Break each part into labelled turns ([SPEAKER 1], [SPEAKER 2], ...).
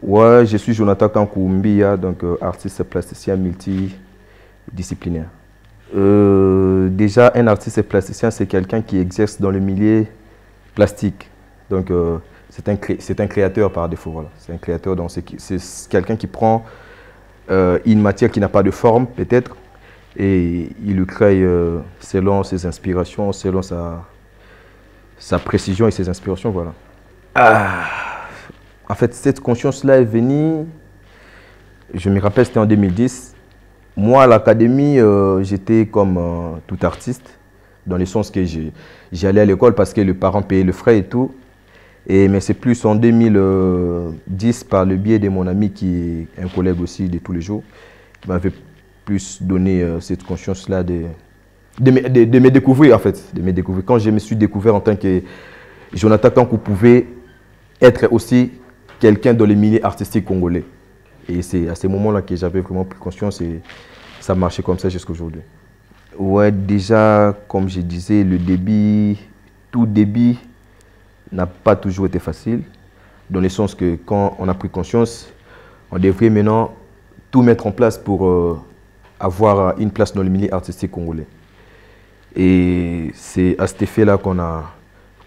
[SPEAKER 1] Ouais, je suis Jonathan Kankoumbia, donc artiste plasticien multidisciplinaire. Déjà, un artiste plasticien, c'est quelqu'un qui exerce dans le milieu plastique. Donc, c'est un créateur par défaut. Voilà. C'est un créateur, donc c'est quelqu'un qui prend une matière qui n'a pas de forme, peut-être, et il le crée selon ses inspirations, selon sa précision et ses inspirations. Voilà. En fait, cette conscience-là est venue, je me rappelle, c'était en 2010. Moi, à l'académie, j'étais comme tout artiste, dans le sens que j'allais à l'école parce que les parents payaient le frais et tout. Mais c'est plus en 2010, par le biais de mon ami, qui est un collègue aussi de tous les jours, qui m'avait plus donné cette conscience-là de me découvrir, en fait. De me découvrir. Quand je me suis découvert en tant que Jonathan Kankou pouvait être aussi quelqu'un dans le milieu artistique congolais. Et c'est à ce moment-là que j'avais vraiment pris conscience et ça marchait comme ça jusqu'à aujourd'hui. Ouais, déjà, comme je disais, tout début n'a pas toujours été facile, dans le sens que quand on a pris conscience, on devrait maintenant tout mettre en place pour avoir une place dans le milieu artistique congolais. Et c'est à cet effet-là qu'on a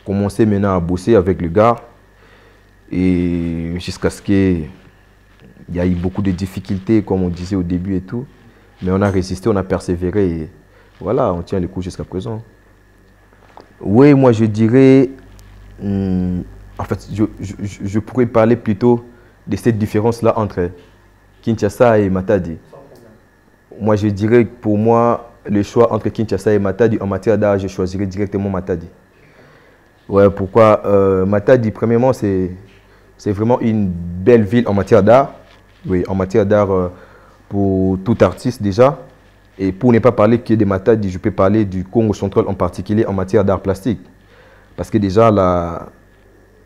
[SPEAKER 1] commencé maintenant à bosser avec le gars, et jusqu'à ce qu'il y ait eu beaucoup de difficultés, comme on disait au début et tout. Mais on a résisté, on a persévéré et voilà, on tient le coup jusqu'à présent. Oui, moi je dirais, en fait, je pourrais parler plutôt de cette différence-là entre Kinshasa et Matadi. Moi je dirais que pour moi, le choix entre Kinshasa et Matadi, en matière d'art, je choisirais directement Matadi. Ouais, pourquoi Matadi, premièrement, c'est vraiment une belle ville en matière d'art. Oui, en matière d'art pour tout artiste déjà. Et pour ne pas parler que de Matadi, je peux parler du Congo central en particulier en matière d'art plastique. Parce que déjà,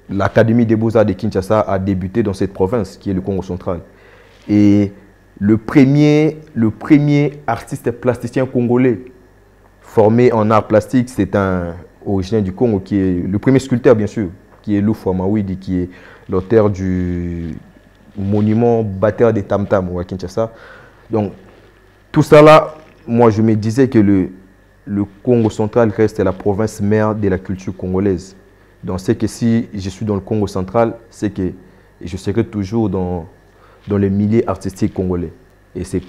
[SPEAKER 1] l'Académie des Beaux-Arts de Kinshasa a débuté dans cette province qui est le Congo central. Et le premier artiste plasticien congolais formé en art plastique, c'est un originaire du Congo, qui est le premier sculpteur, bien sûr, qui est Loufou Amawidi, qui est l'auteur du monument batteur des tam-tam à Kinshasa. Donc, tout ça là, moi je me disais que le Congo central reste la province mère de la culture congolaise. Donc, c'est que si je suis dans le Congo central, c'est que je serai toujours dans le milieu artistique congolais. Et c'est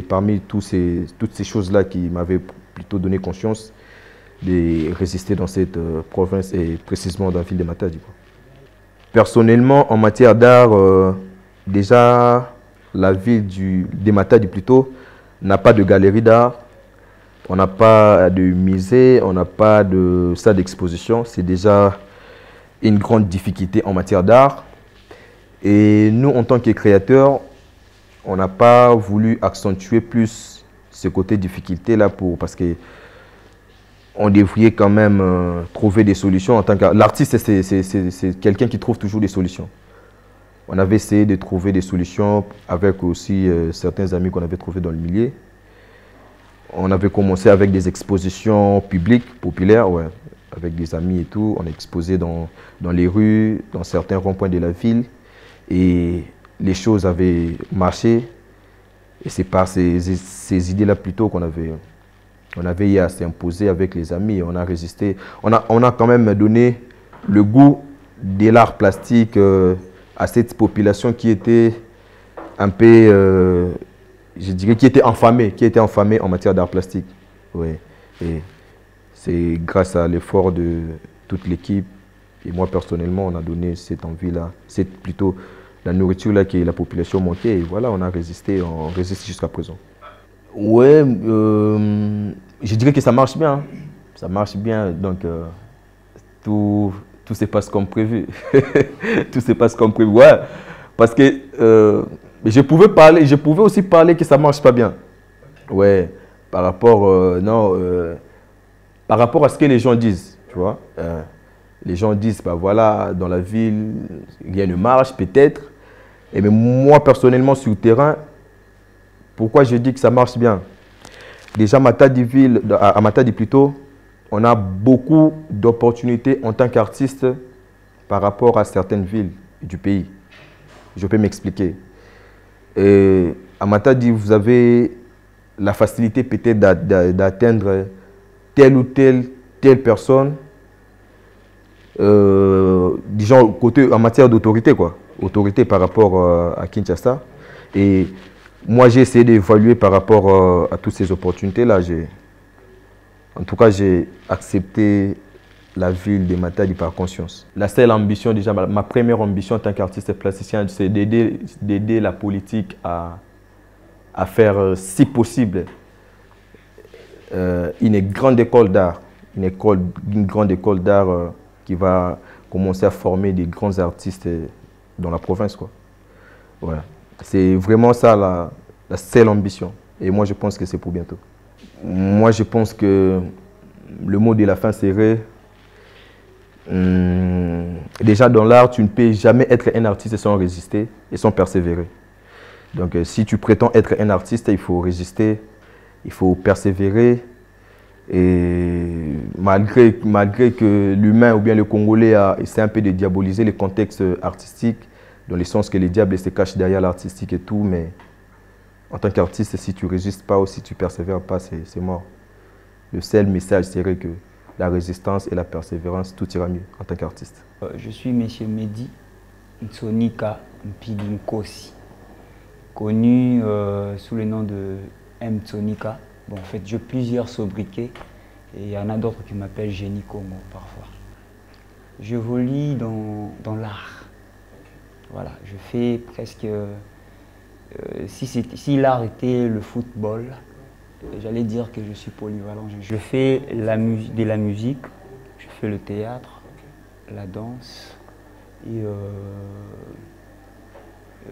[SPEAKER 1] parmi toutes ces choses-là qui m'avaient plutôt donné conscience de résister dans cette province et précisément dans la ville de Matadi. Personnellement, en matière d'art, déjà, la ville de Matadi plutôt n'a pas de galerie d'art, on n'a pas de musée, on n'a pas de salle d'exposition. C'est déjà une grande difficulté en matière d'art. Et nous, en tant que créateurs, on n'a pas voulu accentuer plus ce côté difficulté-là parce que on devrait quand même trouver des solutions. En tant l'artiste, c'est quelqu'un qui trouve toujours des solutions. On avait essayé de trouver des solutions avec aussi certains amis qu'on avait trouvés dans le milieu. On avait commencé avec des expositions publiques, populaires, ouais, avec des amis et tout. On a exposé dans les rues, dans certains ronds-points de la ville. Et les choses avaient marché. Et c'est par ces idées-là plutôt qu'on avait à s'imposer avec les amis. Et on a résisté. On a quand même donné le goût de l'art plastique à cette population qui était un peu, je dirais, qui était enfamée en matière d'art plastique. Ouais. Et c'est grâce à l'effort de toute l'équipe et moi personnellement, on a donné cette envie-là, c'est plutôt la nourriture-là que la population manquait. Et voilà, on a résisté, on résiste jusqu'à présent. Ouais, je dirais que ça marche bien. Ça marche bien, donc tout se passe comme prévu. Tout se passe comme prévu, ouais. Parce que je pouvais aussi parler que ça ne marche pas bien. Ouais, par rapport, par rapport à ce que les gens disent, tu vois. Les gens disent, bah voilà, dans la ville, rien ne marche, peut-être. Mais moi, personnellement, sur le terrain, pourquoi je dis que ça marche bien? Déjà, à Matadi plutôt, on a beaucoup d'opportunités en tant qu'artiste par rapport à certaines villes du pays. Je peux m'expliquer. À Matadi, vous avez la facilité peut-être d'atteindre telle ou telle personne, disons, en matière d'autorité, quoi. Autorité par rapport à Kinshasa. Et moi, j'ai essayé d'évaluer par rapport à toutes ces opportunités-là. En tout cas, j'ai accepté la ville de Matadi par conscience. La seule ambition, déjà, ma première ambition en tant qu'artiste plasticien, c'est d'aider la politique à faire, si possible, une grande école d'art. Une grande école d'art qui va commencer à former des grands artistes dans la province, quoi. Voilà. C'est vraiment ça la seule ambition. Et moi, je pense que c'est pour bientôt. Moi, je pense que le mot de la fin serait déjà dans l'art, tu ne peux jamais être un artiste sans résister et sans persévérer. Donc, si tu prétends être un artiste, il faut résister, il faut persévérer. Et malgré que l'humain ou bien le Congolais essaie un peu de diaboliser le contexte artistique, dans le sens que le diable se cache derrière l'artistique et tout, mais en tant qu'artiste, si tu ne résistes pas ou si tu ne persévères pas, c'est mort. Le seul message serait que la résistance et la persévérance, tout ira mieux en tant qu'artiste.
[SPEAKER 2] Je suis M. Mehdi Ntsonika Mpilinkosi, connu sous le nom de M. Tsonika. Bon, en fait, j'ai plusieurs sobriquets et il y en a d'autres qui m'appellent Génie Congo parfois. J'évolue dans l'art. Voilà, je fais presque... si l'art était le football, j'allais dire que je suis polyvalent. Je fais de la musique, je fais le théâtre, la danse et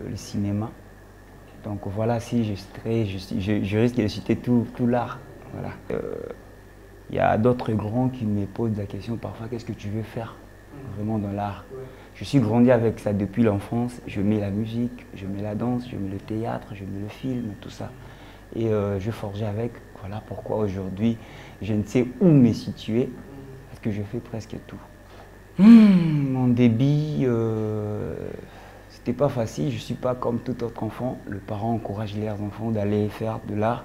[SPEAKER 2] le cinéma. Donc voilà, si je risque de citer tout l'art. Voilà. Il y a d'autres grands qui me posent la question parfois, qu'est-ce que tu veux faire vraiment dans l'art? Je suis grandi avec ça depuis l'enfance. Je mets la musique, je mets la danse, je mets le théâtre, je mets le film, tout ça. Et je forgeais avec. Voilà pourquoi aujourd'hui, je ne sais où me situer, parce que je fais presque tout. Mon débit, c'était pas facile. Je ne suis pas comme tout autre enfant. Les parents encouragent leurs enfants d'aller faire de l'art,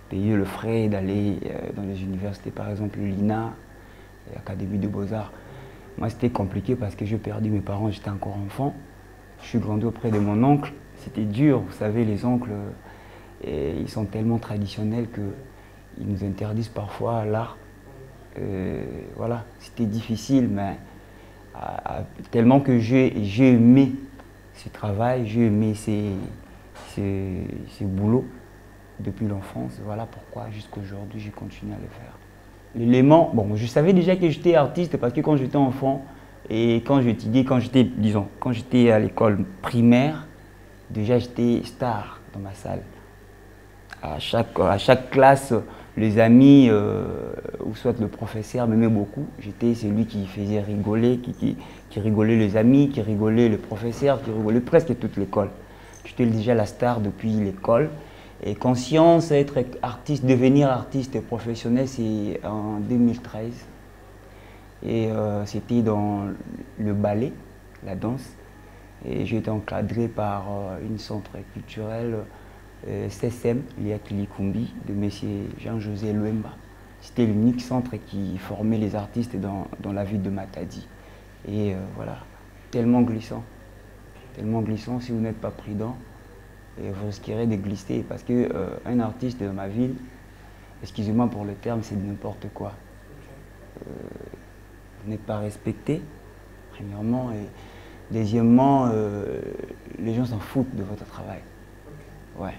[SPEAKER 2] payer le frais, d'aller dans les universités, par exemple l'INA, l'Académie de Beaux-Arts. Moi, c'était compliqué parce que j'ai perdu mes parents, j'étais encore enfant. Je suis grandi auprès de mon oncle. C'était dur, vous savez, les oncles, ils sont tellement traditionnels qu'ils nous interdisent parfois l'art. Voilà, c'était difficile, mais tellement que j'ai aimé ce travail, j'ai aimé ces boulots depuis l'enfance. Voilà pourquoi jusqu'à aujourd'hui, j'ai continué à le faire. L'élément, bon, je savais déjà que j'étais artiste parce que quand j'étais enfant et quand j'étudiais, quand j'étais à l'école primaire, déjà j'étais star dans ma salle. À chaque classe, les amis ou soit le professeur m'aimait beaucoup. J'étais celui qui faisait rigoler, qui rigolait les amis, qui rigolait le professeur, qui rigolait presque toute l'école. J'étais déjà la star depuis l'école. Et conscience, être artiste, devenir artiste professionnel, c'est en 2013. Et c'était dans le ballet, la danse. Et j'ai été encadré par une centre culturel CSM, Liakikumbi, de M. Jean-José Luemba. C'était l'unique centre qui formait les artistes dans la ville de Matadi. Et voilà, tellement glissant si vous n'êtes pas prudent. Et vous risquerez de glisser parce qu'un artiste de ma ville, excusez-moi pour le terme, c'est n'importe quoi. Vous n'êtes pas respecté, premièrement, et deuxièmement, les gens s'en foutent de votre travail. Ouais.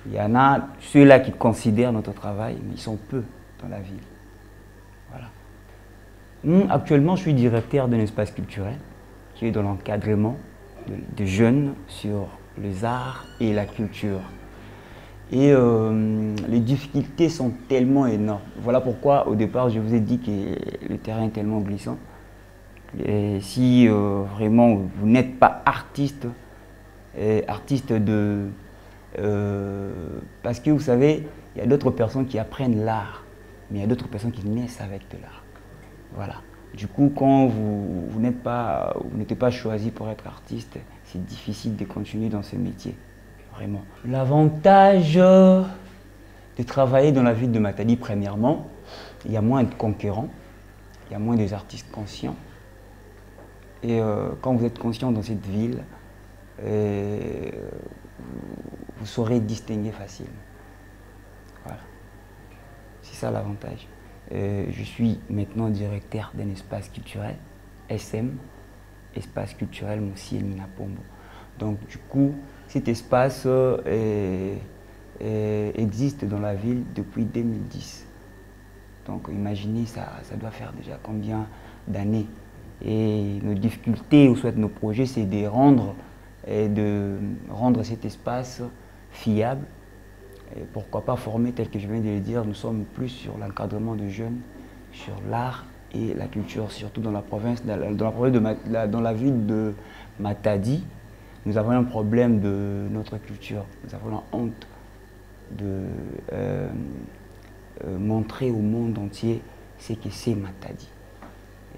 [SPEAKER 2] Il y en a ceux-là qui considèrent notre travail, mais ils sont peu dans la ville. Voilà. Actuellement, je suis directeur d'un espace culturel qui est dans l'encadrement de jeunes sur les arts et la culture. Et les difficultés sont tellement énormes. Voilà pourquoi au départ je vous ai dit que le terrain est tellement glissant. Et si vraiment vous n'êtes pas artiste, parce que vous savez, il y a d'autres personnes qui apprennent l'art, mais il y a d'autres personnes qui naissent avec de l'art. Voilà. Du coup, quand vous n'êtes pas, vous n'êtes pas choisi pour être artiste, c'est difficile de continuer dans ce métier, vraiment. L'avantage de travailler dans la ville de Matadi, premièrement, il y a moins de concurrents, il y a moins d'artistes conscients. Et quand vous êtes conscient dans cette ville, vous saurez distinguer facilement. Voilà. C'est ça l'avantage. Je suis maintenant directeur d'un espace culturel, SM, espace culturel Moussi Elmina Pombo. Donc du coup, cet espace existe dans la ville depuis 2010. Donc imaginez, ça doit faire déjà combien d'années. Et nos difficultés, ou soit nos projets, c'est de rendre cet espace fiable. Et pourquoi pas former, tel que je viens de le dire, nous sommes plus sur l'encadrement de jeunes, sur l'art et la culture, surtout dans la province, dans la ville de Matadi. Nous avons un problème de notre culture. Nous avons la honte de montrer au monde entier ce que c'est Matadi.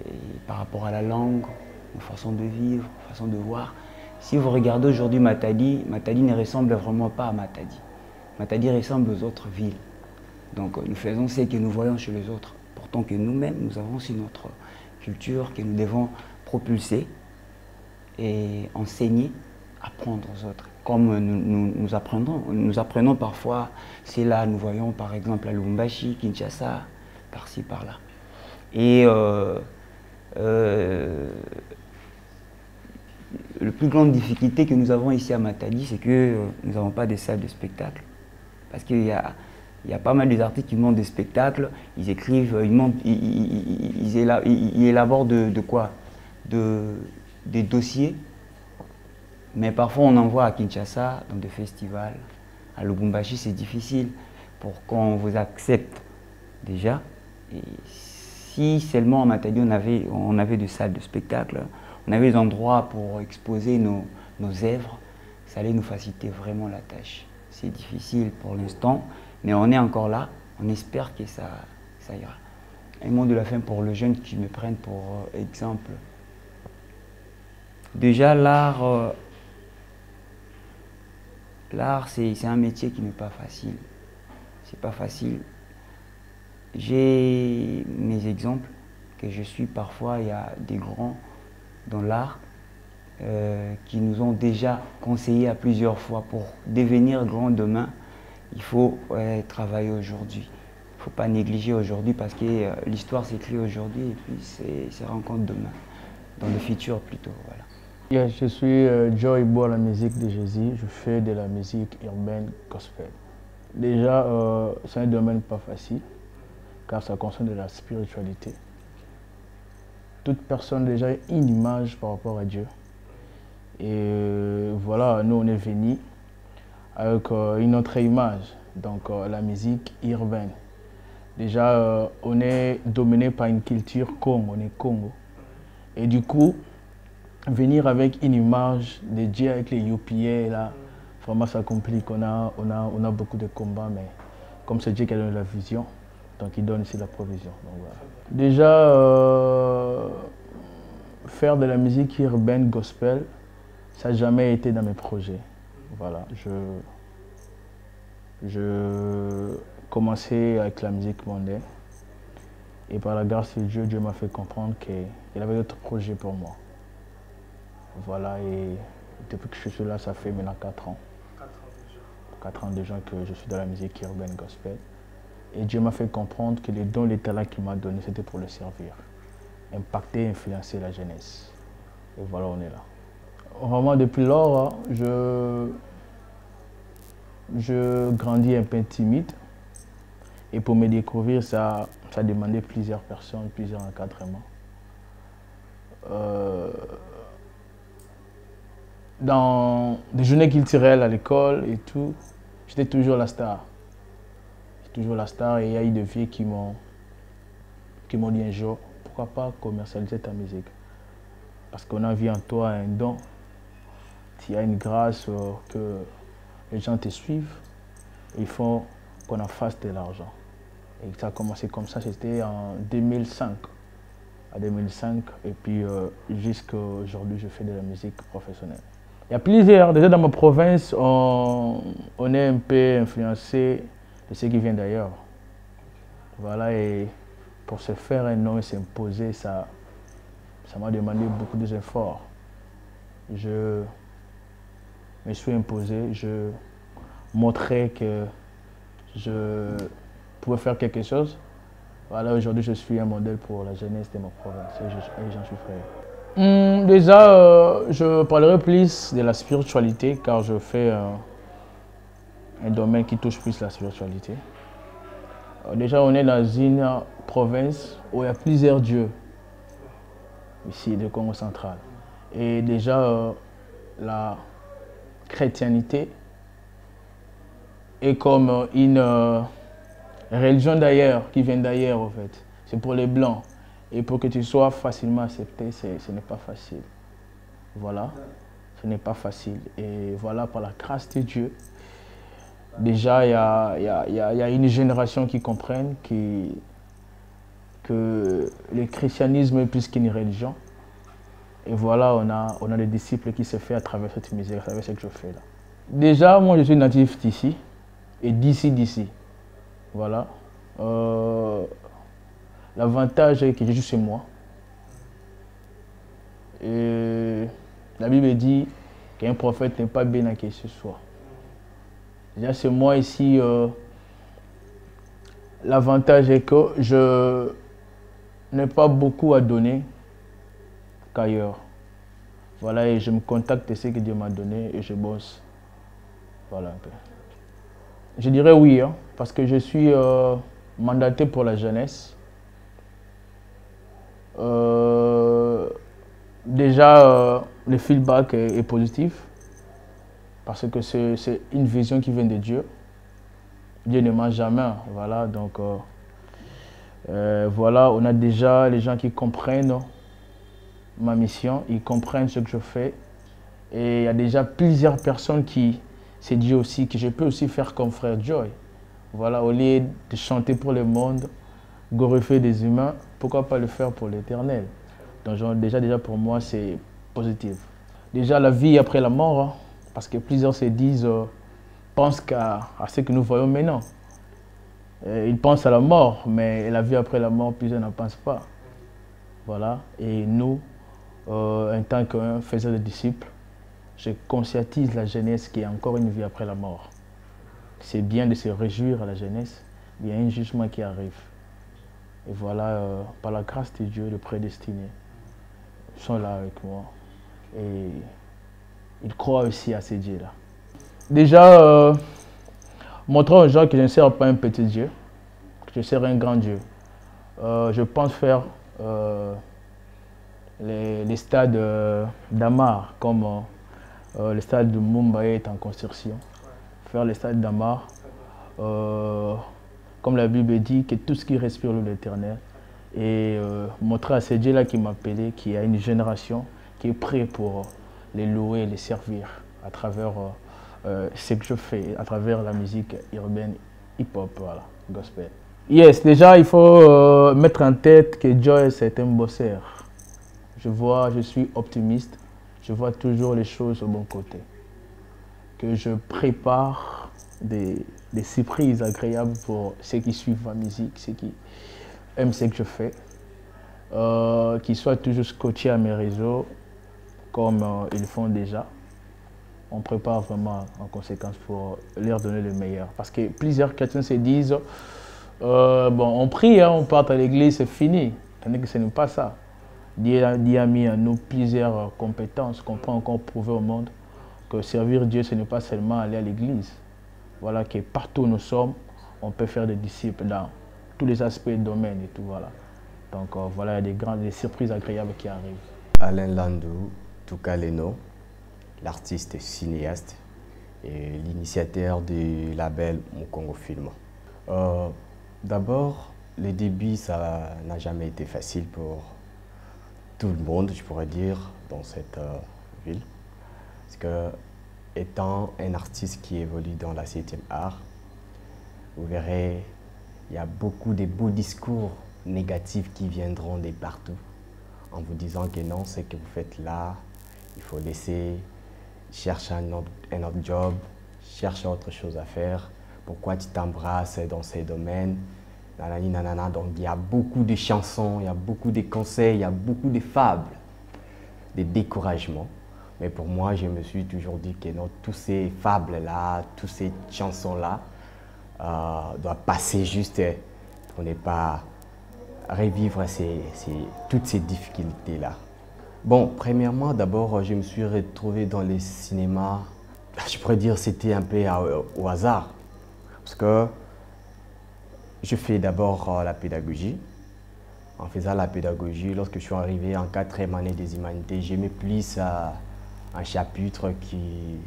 [SPEAKER 2] Et par rapport à la langue, nos façons de vivre, façon de voir. Si vous regardez aujourd'hui Matadi, Matadi ne ressemble vraiment pas à Matadi. Matadi ressemble aux autres villes. Donc nous faisons ce que nous voyons chez les autres. Pourtant que nous-mêmes, nous avons aussi notre culture que nous devons propulser et enseigner, apprendre aux autres. Comme nous apprenons parfois, c'est là, nous voyons par exemple à Lubumbashi, Kinshasa, par-ci, par-là. Et la plus grande difficulté que nous avons ici à Matadi, c'est que nous n'avons pas de salles de spectacle. Parce qu'il y a pas mal d'artistes qui montent des spectacles, ils écrivent, ils élaborent de quoi? Des dossiers. Mais parfois on envoie à Kinshasa, dans des festivals. À Lubumbashi, c'est difficile pour qu'on vous accepte déjà. Et si seulement à Matadi on avait des salles de spectacle, on avait des endroits pour exposer nos œuvres, ça allait nous faciliter vraiment la tâche. C'est difficile pour l'instant, mais on est encore là. On espère que ça ira. Un mot de la fin pour les jeunes qui me prennent pour exemple. Déjà, l'art, c'est un métier qui n'est pas facile. C'est pas facile. J'ai mes exemples que je suis parfois, il y a des grands dans l'art qui nous ont déjà conseillé à plusieurs fois pour devenir grand demain, il faut travailler aujourd'hui. Il ne faut pas négliger aujourd'hui parce que l'histoire s'écrit aujourd'hui et puis c'est rencontre demain, dans le futur plutôt. Voilà.
[SPEAKER 3] Yeah, je suis Joe Ibo à la musique de Jésus, je fais de la musique urbaine gospel. Déjà, c'est un domaine pas facile car ça concerne de la spiritualité. Toute personne déjà a une image par rapport à Dieu. Et voilà, nous on est venus avec une autre image, donc la musique urbaine. Déjà, on est dominé par une culture Congo, on est Congo. Et du coup, venir avec une image de Dieu avec les UPA, là, vraiment ça complique. On a beaucoup de combats, mais comme c'est Dieu qui a donné la vision, donc il donne aussi la provision. Donc, voilà. Déjà, faire de la musique urbaine gospel, ça n'a jamais été dans mes projets. Voilà, je commençais avec la musique mondaine et par la grâce de Dieu, Dieu m'a fait comprendre qu'il avait d'autres projets pour moi. Voilà, et depuis que je suis là, ça fait maintenant 4 ans. 4 ans déjà que je suis dans la musique urbaine gospel. Et Dieu m'a fait comprendre que les dons, les talents qu'il m'a donnés, c'était pour le servir. Impacter, influencer la jeunesse. Et voilà, on est là. Vraiment, depuis lors, je grandis un peu timide. Et pour me découvrir, ça a demandé plusieurs personnes, plusieurs encadrements. Dans des journées culturelles à l'école et tout, j'étais toujours la star. Toujours la star et il y a eu des filles qui m'ont dit un jour, pourquoi pas commercialiser ta musique? Parce qu'on a vu en toi un don, il y a une grâce que les gens te suivent, il faut qu'on en fasse de l'argent. Et ça a commencé comme ça, c'était en 2005. à 2005. Et puis jusqu'à aujourd'hui, je fais de la musique professionnelle. Il y a plusieurs. Déjà dans ma province, on est un peu influencé de ceux qui viennent d'ailleurs. Voilà, et pour se faire un nom et s'imposer, ça m'a demandé beaucoup d'efforts. Je me suis imposé, je montrais que je pouvais faire quelque chose. Voilà, aujourd'hui, je suis un modèle pour la jeunesse de ma province et j'en suis fier. Déjà, je parlerai plus de la spiritualité car je fais un domaine qui touche plus la spiritualité. Déjà, on est dans une province où il y a plusieurs dieux, ici, de Congo central. Et déjà, la chrétienté est comme une religion d'ailleurs, qui vient d'ailleurs en fait. C'est pour les blancs. Et pour que tu sois facilement accepté, ce n'est pas facile. Voilà, ce n'est pas facile. Et voilà, par la grâce de Dieu, déjà il y a une génération qui comprenne que le christianisme est plus qu'une religion. Et voilà, on a des disciples qui se font à travers cette musique, à travers ce que je fais là. Déjà, moi je suis natif d'ici, et d'ici. Voilà. L'avantage est que je suis chez moi. Et la Bible dit qu'un prophète n'est pas bien à qui que ce soit. Déjà, chez moi ici, l'avantage est que je n'ai pas beaucoup à donner qu'ailleurs. Voilà, et je me contacte de ce que Dieu m'a donné et je bosse. Voilà un peu. Je dirais oui, hein, parce que je suis mandaté pour la jeunesse. Déjà, le feedback est positif parce que c'est une vision qui vient de Dieu. Dieu ne ment jamais. Voilà, donc voilà, on a déjà les gens qui comprennent ma mission, ils comprennent ce que je fais. Et il y a déjà plusieurs personnes qui se disent aussi que je peux aussi faire comme frère Joy. Voilà, au lieu de chanter pour le monde, glorifier des humains, pourquoi pas le faire pour l'éternel? Donc déjà pour moi, c'est positif. Déjà la vie après la mort, hein, parce que plusieurs se disent, pensent à ce que nous voyons maintenant. Ils pensent à la mort, mais la vie après la mort, plusieurs n'en pensent pas. Voilà, et nous, en tant qu'un faiseur de disciples, je conscientise la jeunesse qu'il y a encore une vie après la mort. C'est bien de se réjouir à la jeunesse, il y a un jugement qui arrive. Et voilà, par la grâce de Dieu, les prédestinés sont là avec moi. Et ils croient aussi à ces dieux-là. Déjà, montrer aux gens que je ne sers pas un petit Dieu, que je sers un grand Dieu. Je pense faire les stades d'Amar, comme le stade de Mumbai est en construction. Faire les stades d'Amar, comme la Bible dit, que tout ce qui respire l'Éternel. Et montrer à ces dieux-là qui m'appelaient qu'il y a une génération qui est prête pour les louer et les servir à travers ce que je fais, à travers la musique urbaine, hip-hop, voilà, gospel. Yes, déjà il faut mettre en tête que Joy c'est un bosseur. Je suis optimiste, je vois toujours les choses au bon côté. Que je prépare des surprises agréables pour ceux qui suivent ma musique, ceux qui aiment ce que je fais. Qu'ils soient toujours scotchés à mes réseaux comme ils le font déjà. On prépare vraiment en conséquence pour leur donner le meilleur. Parce que plusieurs chrétiens se disent, bon, on prie, hein, on part à l'église, c'est fini. Tandis que ce n'est pas ça. Dieu a mis en nous plusieurs compétences qu'on peut encore prouver au monde. Que servir Dieu, ce n'est pas seulement aller à l'église. Voilà, que partout où nous sommes, on peut faire des disciples dans tous les aspects du domaine et tout, voilà. Donc voilà, il y a des surprises agréables qui arrivent.
[SPEAKER 4] Alain Landou Toukaleno, l'artiste cinéaste et l'initiateur du label Mukongo Film. D'abord, le début, ça n'a jamais été facile pour tout le monde, je pourrais dire, dans cette ville. Parce que, étant un artiste qui évolue dans la 7e art, vous verrez, il y a beaucoup de beaux discours négatifs qui viendront de partout. en vous disant que non, ce que vous faites là, il faut laisser, chercher un autre job, chercher autre chose à faire. Pourquoi tu t'embrasses dans ces domaines? Nanani, nanana. Donc il y a beaucoup de chansons, il y a beaucoup de conseils, il y a beaucoup de fables, de découragements. Mais pour moi, je me suis toujours dit que non, tous ces fables-là, toutes ces chansons-là doivent passer juste pour ne pas revivre toutes ces difficultés-là. Bon, premièrement, d'abord, je me suis retrouvé dans les cinémas. Je pourrais dire que c'était un peu au hasard. Parce que je fais d'abord la pédagogie. En faisant la pédagogie, lorsque je suis arrivé en 4e année des humanités, j'aimais plus un chapitre qui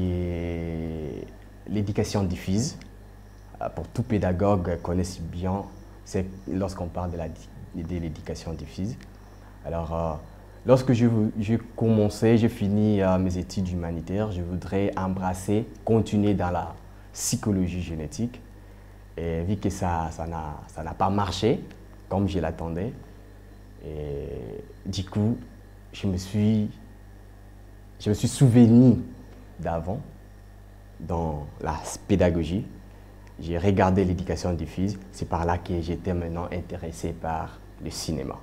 [SPEAKER 4] est l'éducation diffuse. Pour tout pédagogue connaisse bien, c'est lorsqu'on parle de l'éducation diffuse. Alors, lorsque j'ai commencé, j'ai fini mes études humanitaires, je voudrais embrasser, continuer dans la psychologie génétique. Et vu que ça n'a pas marché comme je l'attendais, et du coup, je me suis souvenu d'avant dans la pédagogie. J'ai regardé l'éducation diffuse, c'est par là que j'étais maintenant intéressé par le cinéma.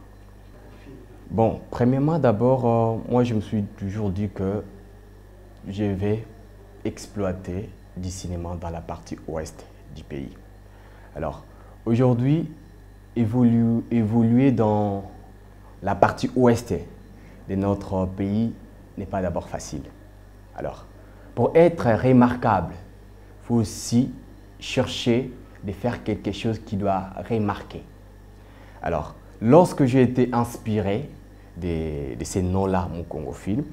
[SPEAKER 4] Bon, premièrement, d'abord, moi je me suis toujours dit que je vais exploiter du cinéma dans la partie ouest du pays. Alors, aujourd'hui, évoluer dans la partie ouest de notre pays n'est pas d'abord facile. Alors, pour être remarquable, il faut aussi chercher de faire quelque chose qui doit remarquer. Alors, lorsque j'ai été inspiré de ces noms-là, mon Congo Film,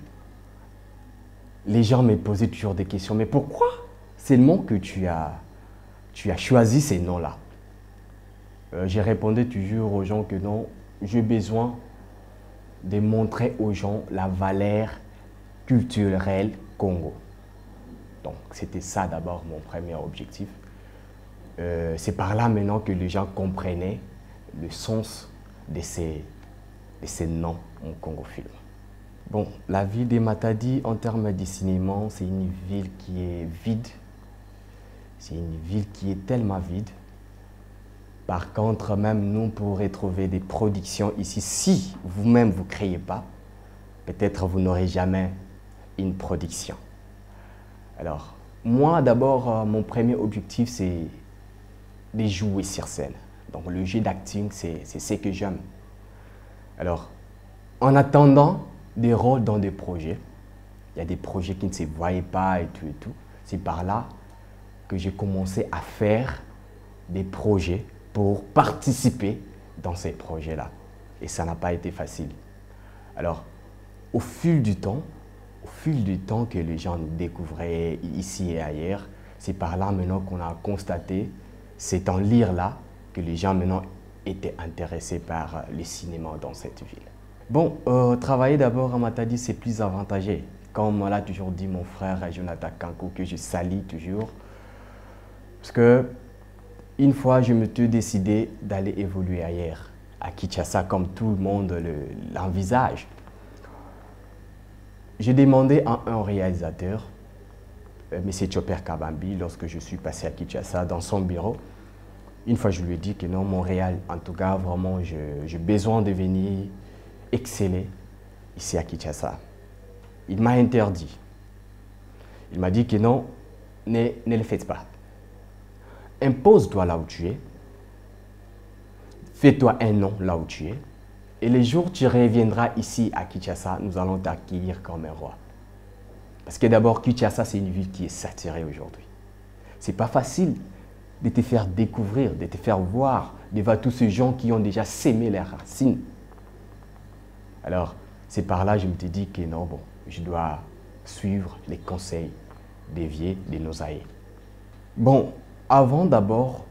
[SPEAKER 4] les gens me posaient toujours des questions. Mais pourquoi seulement que tu as choisi ces noms-là? J'ai répondu toujours aux gens que non, j'ai besoin de montrer aux gens la valeur culturelle Congo. Donc, c'était ça d'abord mon premier objectif. C'est par là maintenant que les gens comprenaient le sens de ces noms en Congo Film. Bon, la ville de Matadi, en termes de cinéma, c'est une ville qui est vide. C'est une ville qui est tellement vide. Par contre, même nous, pour retrouver des productions ici, si vous-même vous ne créez pas, peut-être vous n'aurez jamais une production. Alors, moi d'abord, mon premier objectif, c'est de jouer sur scène. Donc le jeu d'acting, c'est ce que j'aime. Alors, en attendant des rôles dans des projets, il y a des projets qui ne se voyaient pas et tout. C'est par là que j'ai commencé à faire des projets pour participer dans ces projets-là. Et ça n'a pas été facile. Alors, au fil du temps que les gens nous découvraient ici et ailleurs, c'est par là maintenant qu'on a constaté, c'est en lire-là, que les gens maintenant étaient intéressés par le cinéma dans cette ville. Bon, travailler d'abord à Matadi, c'est plus avantageux. Comme l'a toujours dit mon frère Jonathan Kanko, que je salue toujours. Parce que une fois, je me suis décidé d'aller évoluer ailleurs, à Kinshasa, comme tout le monde l'envisage. J'ai demandé à un réalisateur, M. Chopper Kabambi, lorsque je suis passé à Kinshasa, dans son bureau. Une fois, je lui ai dit que non, Montréal, en tout cas, vraiment, j'ai besoin de venir exceller ici à Kinshasa. Il m'a interdit. Il m'a dit que non, ne le faites pas. Impose-toi là où tu es. Fais-toi un nom là où tu es. Et les jours où tu reviendras ici à Kinshasa, nous allons t'accueillir comme un roi. Parce que d'abord, Kinshasa, c'est une ville qui est saturée aujourd'hui. Ce n'est pas facile de te faire découvrir, de te faire voir devant tous ces gens qui ont déjà sémé leurs racines. Alors, c'est par là que je me suis dit que non, bon, je dois suivre les conseils déviés de nos aïeux. Bon, avant d'abord,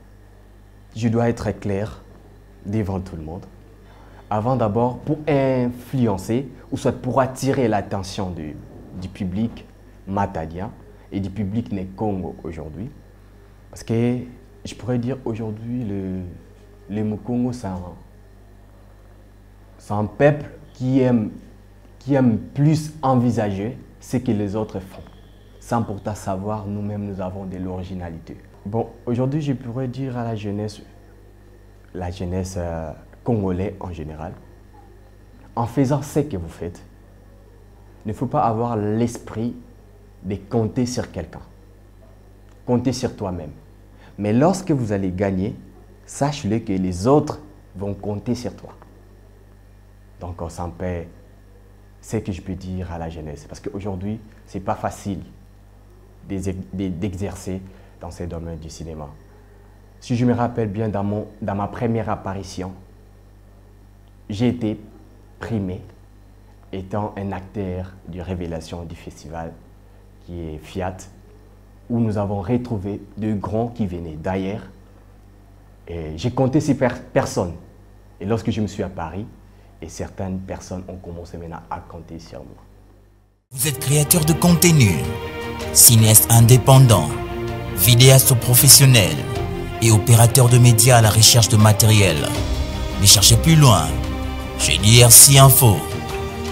[SPEAKER 4] je dois être clair devant tout le monde. Avant d'abord, pour influencer, ou soit pour attirer l'attention du public matadien et du public né Congo aujourd'hui. Parce que je pourrais dire aujourd'hui, le mot Congo, C'est un peuple qui aime plus envisager ce que les autres font. Sans pourtant savoir, nous-mêmes, nous avons de l'originalité. Bon, aujourd'hui, je pourrais dire à la jeunesse congolaise en général, en faisant ce que vous faites, il ne faut pas avoir l'esprit de compter sur quelqu'un. Compter sur toi-même. Mais lorsque vous allez gagner, sache-le que les autres vont compter sur toi. Donc, on s'en paie. C'est ce que je peux dire à la jeunesse. Parce qu'aujourd'hui, ce n'est pas facile d'exercer dans ces domaines du cinéma. Si je me rappelle bien, dans ma première apparition, j'ai été primé étant un acteur de révélation du festival qui est Fiat, où nous avons retrouvé de grands qui venaient d'ailleurs. Et j'ai compté ces personnes. Et lorsque je me suis à Paris, et certaines personnes ont commencé maintenant à compter sur moi.
[SPEAKER 5] Vous êtes créateur de contenu, cinéaste indépendant, vidéaste professionnel et opérateur de médias à la recherche de matériel. Mais cherchez plus loin. Chez DRC Info,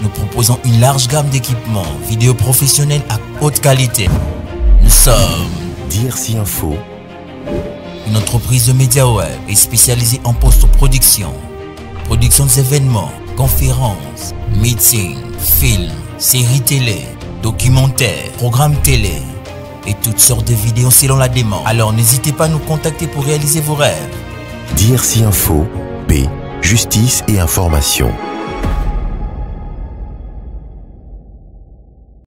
[SPEAKER 5] nous proposons une large gamme d'équipements vidéo professionnels à haute qualité. Nous sommes
[SPEAKER 6] DRC Info,
[SPEAKER 5] une entreprise de médias web et spécialisée en post-production, production d'événements, conférences, meetings, films, séries télé, documentaires, programmes télé et toutes sortes de vidéos selon la demande. Alors n'hésitez pas à nous contacter pour réaliser vos rêves.
[SPEAKER 6] DRC Info, paix, justice et information.